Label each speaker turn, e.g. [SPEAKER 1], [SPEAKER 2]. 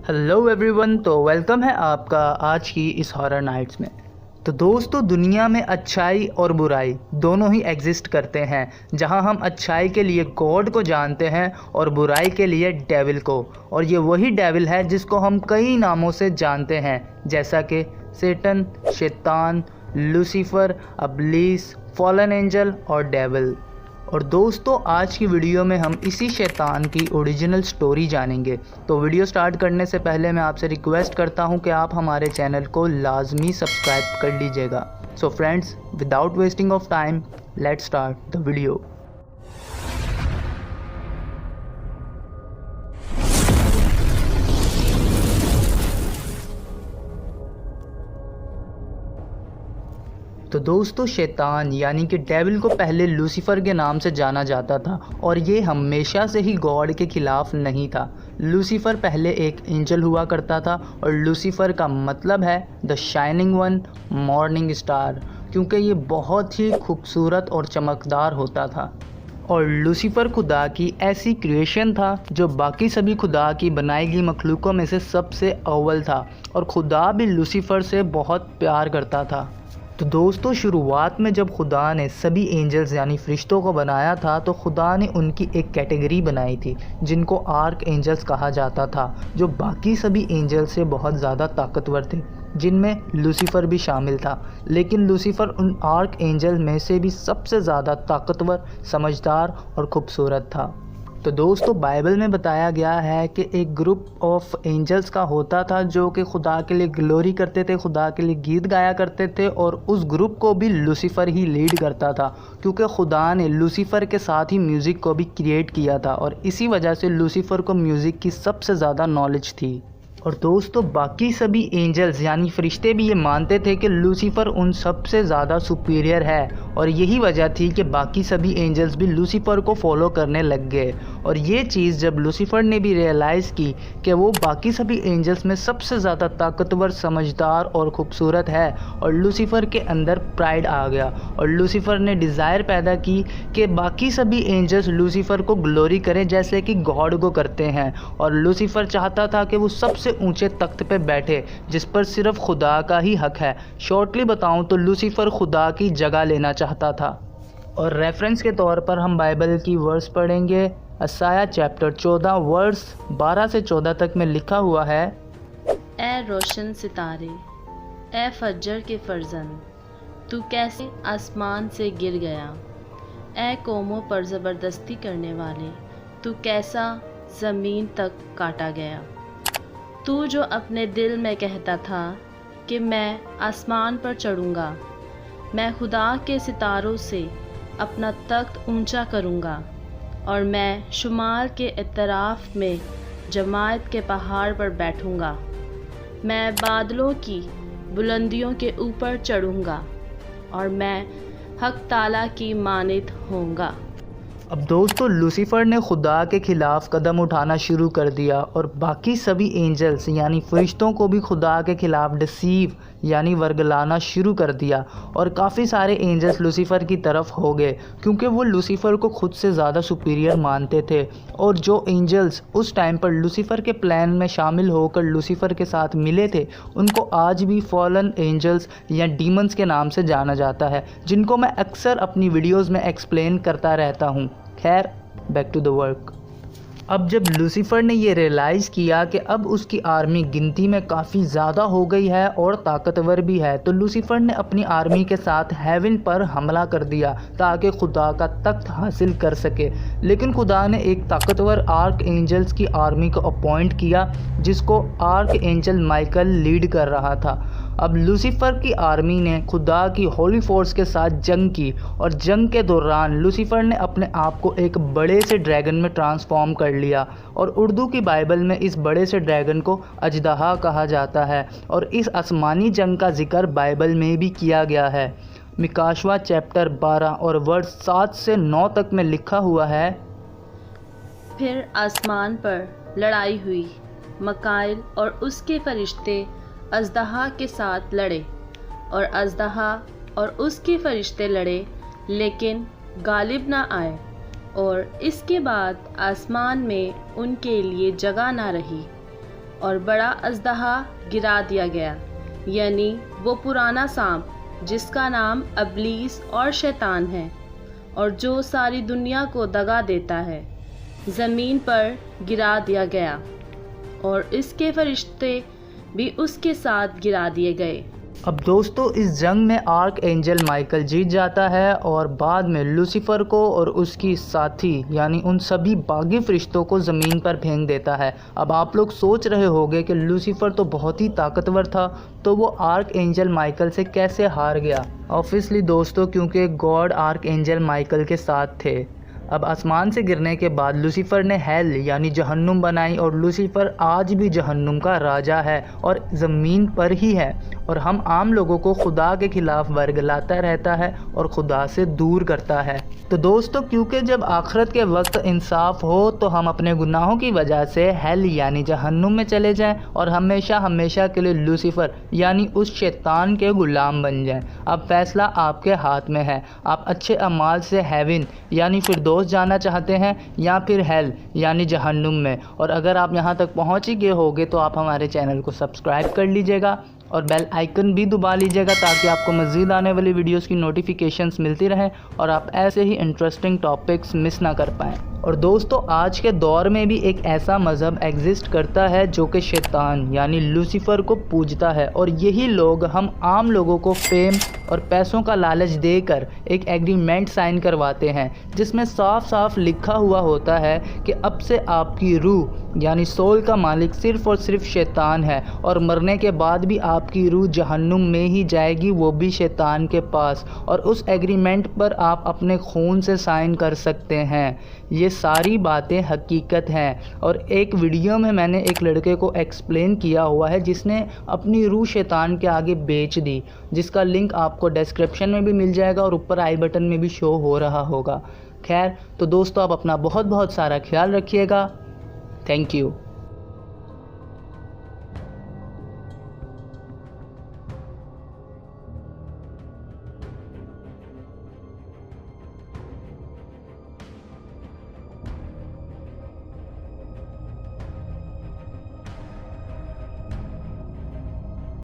[SPEAKER 1] Hello everyone. तो welcome है आपका आज की इस हॉरर नाइट्स में। तो दोस्तों, दुनिया में अच्छाई और बुराई दोनों ही एग्जिस्ट करते हैं, जहां हम अच्छाई के लिए गॉड को जानते हैं और बुराई के लिए डेविल को। और ये वही डेविल है जिसको हम कई नामों से जानते हैं, जैसा कि सेटन, शैतान, लूसीफर, अब्लीस, फॉलन एंजल और डेविल। और दोस्तों, आज की वीडियो में हम इसी शैतान की ओरिजिनल स्टोरी जानेंगे। तो वीडियो स्टार्ट करने से पहले मैं आपसे रिक्वेस्ट करता हूं कि आप हमारे चैनल को लाजमी सब्सक्राइब कर लीजिएगा। So friends, without wasting of time, let's start the video. तो दोस्तों, शैतान यानी कि डेविल को पहले लूसीफर के नाम से जाना जाता था, और ये हमेशा से ही गॉड के खिलाफ नहीं था। लूसीफर पहले एक एंजल हुआ करता था, और लूसीफर का मतलब है the shining one, morning star, क्योंकि ये बहुत ही खूबसूरत और चमकदार होता था। और लूसीफर खुदा की ऐसी क्रिएशन था जो बाकी सभी खुदा की बनाई गई मखलूकों में से सबसे अव्वल था, और खुदा भी लूसीफर से बहुत प्यार करता था। तो दोस्तों, शुरुआत में जब खुदा ने सभी एंजल्स यानी फरिश्तों को बनाया था, तो खुदा ने उनकी एक कैटेगरी बनाई थी जिनको आर्क एंजल्स कहा जाता था, जो बाकी सभी एंजल्स से बहुत ज़्यादा ताकतवर थे, जिनमें लूसीफर भी शामिल था। लेकिन लूसीफर उन आर्क एंजल में से भी सबसे ज़्यादा ताकतवर, समझदार और खूबसूरत था। तो दोस्तों, बाइबल में बताया गया है कि एक ग्रुप ऑफ एंजल्स का होता था जो कि खुदा के लिए ग्लोरी करते थे, खुदा के लिए गीत गाया करते थे, और उस ग्रुप को भी लूसीफर ही लीड करता था, क्योंकि खुदा ने लूसीफर के साथ ही म्यूज़िक को भी क्रिएट किया था, और इसी वजह से लूसीफर को म्यूज़िक की सबसे ज़्यादा नॉलेज थी। और दोस्तों, बाकी सभी एंजल्स यानी फरिश्ते भी ये मानते थे कि लूसीफर उन सबसे ज़्यादा सुपीरियर है, और यही वजह थी कि बाकी सभी एंजल्स भी लूसीफर को फॉलो करने लग गए। और ये चीज़ जब लूसीफर ने भी रियलाइज़ की कि वो बाकी सभी एंजल्स में सबसे ज़्यादा ताकतवर, समझदार और ख़ूबसूरत है, और लूसीफर के अंदर प्राइड आ गया, और लूसीफर ने डिज़ायर पैदा की कि बाकी सभी एंजल्स लूसीफर को ग्लोरी करें जैसे कि गॉड को करते हैं। और लूसीफर चाहता था कि वो सबसे ऊंचे तख्त पे बैठे जिस पर सिर्फ खुदा का ही हक है। शॉर्टली बताऊं तो लूसीफर खुदा की जगह लेना चाहता था। और रेफरेंस के तौर पर हम बाइबल की वर्स पढ़ेंगे। यशायाह चैप्टर 14 वर्स 12 से 14 तक में लिखा हुआ है,
[SPEAKER 2] ए रोशन सितारे, ए फज्जर के फर्जंद, तू कैसे आसमान से गिर गया। ए कौमों पर ज़बरदस्ती करने वाले, तू कैसा ज़मीन तक काटा गया। तू जो अपने दिल में कहता था कि मैं आसमान पर चढ़ूँगा, मैं खुदा के सितारों से अपना तख्त ऊंचा करूँगा, और मैं शुमाल के इतराफ़ में जमायत के पहाड़ पर बैठूँगा। मैं बादलों की बुलंदियों के ऊपर चढ़ूँगा, और मैं हक ताला की मानित होऊंगा।
[SPEAKER 1] अब दोस्तों, लूसीफर ने खुदा के खिलाफ कदम उठाना शुरू कर दिया, और बाकी सभी एंजल्स यानी फरिश्तों को भी खुदा के खिलाफ डिसीव यानी वर्गलाना शुरू कर दिया। और काफ़ी सारे एंजल्स लूसीफर की तरफ हो गए, क्योंकि वो लूसीफर को खुद से ज़्यादा सुपीरियर मानते थे। और जो एंजल्स उस टाइम पर लूसीफर के प्लान में शामिल होकर लूसीफर के साथ मिले थे, उनको आज भी फॉलन एंजल्स या डीमंस के नाम से जाना जाता है, जिनको मैं अक्सर अपनी वीडियोज़ में एक्सप्लेन करता रहता हूँ। खैर, बैक टू द वर्क। अब जब लूसीफर ने ये रियलाइज़ किया कि अब उसकी आर्मी गिनती में काफ़ी ज़्यादा हो गई है और ताकतवर भी है, तो लूसीफर ने अपनी आर्मी के साथ हेवन पर हमला कर दिया ताकि खुदा का तख्त हासिल कर सके। लेकिन खुदा ने एक ताकतवर आर्क एंजल्स की आर्मी को अपॉइंट किया, जिसको आर्क एंजल माइकल लीड कर रहा था। अब लूसीफर की आर्मी ने खुदा की होली फोर्स के साथ जंग की, और जंग के दौरान लूसीफर ने अपने आप को एक बड़े से ड्रैगन में ट्रांसफॉर्म कर लिया। और उर्दू की बाइबल में इस बड़े से ड्रैगन को अजदहा कहा जाता है, और इस आसमानी जंग का जिक्र बाइबल में भी किया गया है। मिकाशवा चैप्टर 12 और वर्स 7 से 9 तक में लिखा हुआ है,
[SPEAKER 2] फिर आसमान पर लड़ाई हुई। मकाइल और उसके फरिश्ते अजदहा के साथ लड़े, और अजदहा और उसके फरिश्ते लड़े, लेकिन गालिब ना आए। और इसके बाद आसमान में उनके लिए जगह ना रही। और बड़ा अजदहा गिरा दिया गया, यानी वो पुराना सांप जिसका नाम इब्लीस और शैतान है और जो सारी दुनिया को दगा देता है, ज़मीन पर गिरा दिया गया और इसके फरिश्ते भी उसके साथ गिरा दिए गए।
[SPEAKER 1] अब दोस्तों इस जंग में आर्क एंजल माइकल जीत जाता है और बाद में लूसीफर को और उसकी साथी यानी उन सभी बागी फरिश्तों को ज़मीन पर फेंक देता है। अब आप लोग सोच रहे होंगे कि लूसीफर तो बहुत ही ताकतवर था, तो वो आर्क एंजल माइकल से कैसे हार गया। ऑब्वियसली दोस्तों क्योंकि गॉड आर्क एंजल माइकल के साथ थे। अब आसमान से गिरने के बाद लूसीफर ने हेल यानी जहन्नुम बनाई और लूसीफर आज भी जहन्नुम का राजा है और ज़मीन पर ही है और हम आम लोगों को खुदा के खिलाफ वर्गलाता रहता है और खुदा से दूर करता है। तो दोस्तों क्योंकि जब आखिरत के वक्त इंसाफ हो तो हम अपने गुनाहों की वजह से हेल यानी जहन्नुम में चले जाएं और हमेशा हमेशा के लिए लूसीफर यानी उस शैतान के गुलाम बन जाएं। अब फैसला आपके हाथ में है। आप अच्छे अमाल से हेवन यानी फिरदौस जाना चाहते हैं या फिर हेल यानी जहन्नुम में। और अगर आप यहाँ तक पहुँच ही गए होंगे तो आप हमारे चैनल को सब्सक्राइब कर लीजिएगा और बेल आइकन भी दबा लीजिएगा ताकि आपको मज़ीद आने वाली वीडियोस की नोटिफिकेशंस मिलती रहें और आप ऐसे ही इंटरेस्टिंग टॉपिक्स मिस ना कर पाएँ। और दोस्तों आज के दौर में भी एक ऐसा मज़हब एग्जिस्ट करता है जो कि शैतान यानी लूसीफर को पूजता है और यही लोग हम आम लोगों को फेम और पैसों का लालच देकर एक एग्रीमेंट साइन करवाते हैं जिसमें साफ साफ लिखा हुआ होता है कि अब से आपकी रूह यानी सोल का मालिक सिर्फ़ और सिर्फ शैतान है और मरने के बाद भी आपकी रूह जहन्नुम में ही जाएगी, वो भी शैतान के पास। और उस एग्रीमेंट पर आप अपने खून से साइन कर सकते हैं। ये सारी बातें हकीकत हैं और एक वीडियो में मैंने एक लड़के को एक्सप्लेन किया हुआ है जिसने अपनी रूह शैतान के आगे बेच दी, जिसका लिंक आपको डिस्क्रिप्शन में भी मिल जाएगा और ऊपर आई बटन में भी शो हो रहा होगा। खैर तो दोस्तों आप अपना बहुत बहुत सारा ख्याल रखिएगा। Thank you.